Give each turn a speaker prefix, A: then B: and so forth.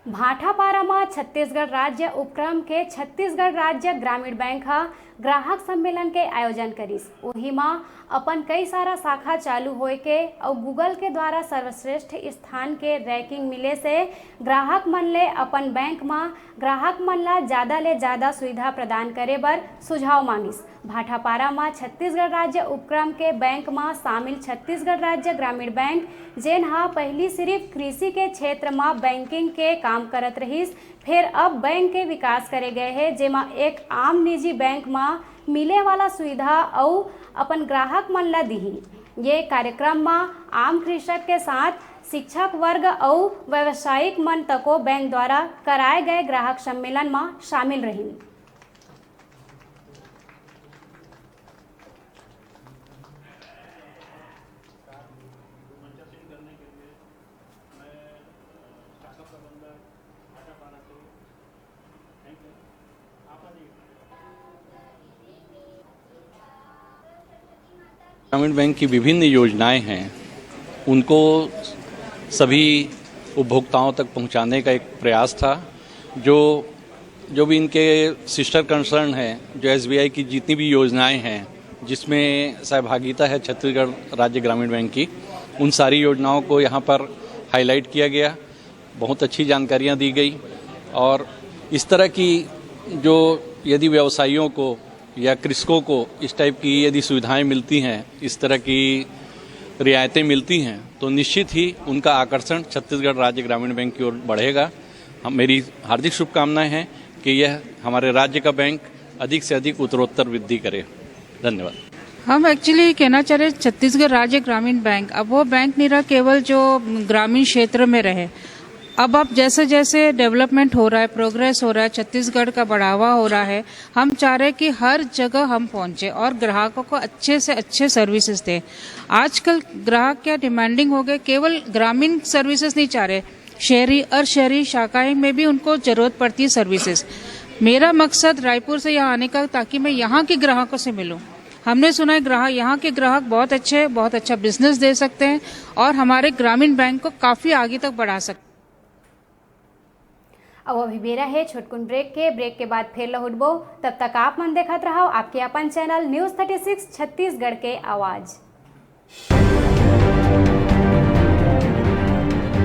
A: भाटापारा में छत्तीसगढ़ राज्य उपक्रम के छत्तीसगढ़ राज्य ग्रामीण बैंक ग्राहक सम्मेलन के आयोजन करिस। वही में अपन कई सारा शाखा चालू होए के और गूगल के द्वारा सर्वश्रेष्ठ स्थान के रैंकिंग मिले से ग्राहक मन ले अपन बैंक में ग्राहक मन ला ज़्यादा ले ज़्यादा सुविधा प्रदान करे बर सुझाव मांगिस। भाटापारा में छत्तीसगढ़ राज्य उपक्रम के बैंक में शामिल छत्तीसगढ़ राज्य ग्रामीण बैंक जेन पहली सिर्फ कृषि के क्षेत्र में बैंकिंग के काम करत रहीस, फिर अब बैंक के विकास करे गए हैं, जेमा एक आम निजी बैंक में मिले वाला सुविधा और अपन ग्राहक मन ला दिही। ये कार्यक्रम में आम कृषक के साथ शिक्षक वर्ग और व्यावसायिक मन तको बैंक द्वारा कराए गए ग्राहक सम्मेलन में शामिल रही।
B: ग्रामीण बैंक की विभिन्न योजनाएं हैं, उनको सभी उपभोक्ताओं तक पहुंचाने का एक प्रयास था। जो भी इनके सिस्टर कंसर्न है, जो एसबीआई की जितनी भी योजनाएं हैं जिसमें सहभागिता है छत्तीसगढ़ राज्य ग्रामीण बैंक की, उन सारी योजनाओं को यहाँ पर हाईलाइट किया गया। बहुत अच्छी जानकारियाँ दी गई और इस तरह की जो यदि व्यवसायियों को या कृषकों को इस टाइप की यदि सुविधाएं मिलती हैं, इस तरह की रियायतें मिलती हैं, तो निश्चित ही उनका आकर्षण छत्तीसगढ़ राज्य ग्रामीण बैंक की ओर बढ़ेगा। मेरी हार्दिक शुभकामनाएं हैं कि यह हमारे राज्य का बैंक अधिक से अधिक उत्तरोत्तर वृद्धि करे। धन्यवाद।
C: हम एक्चुअली कहना चाह रहे छत्तीसगढ़ राज्य ग्रामीण बैंक अब वो बैंक नहीं रहा केवल जो ग्रामीण क्षेत्र में रहे। अब जैसे जैसे डेवलपमेंट हो रहा है, प्रोग्रेस हो रहा है, छत्तीसगढ़ का बढ़ावा हो रहा है, हम चाह रहे हैं कि हर जगह हम पहुंचे और ग्राहकों को अच्छे से अच्छे सर्विसेज दें। आजकल ग्राहक क्या डिमांडिंग हो गए, केवल ग्रामीण सर्विसेज नहीं चाह रहे, शहरी और शहरी शाखाएं में भी उनको जरूरत पड़ती है सर्विसेज। मेरा मकसद रायपुर से यहाँ आने का ताकि मैं यहाँ के ग्राहकों से मिलूं। हमने सुना है यहाँ के ग्राहक बहुत अच्छे, बहुत अच्छा बिजनेस दे सकते हैं और हमारे ग्रामीण बैंक को काफी आगे तक बढ़ा सकते हैं।
A: अब अभी बेरा है छोटकुन ब्रेक के बाद फिर लौटबो। तब तक आप मन देखत रहो आपके अपन चैनल न्यूज़ 36 छत्तीसगढ़ के आवाज।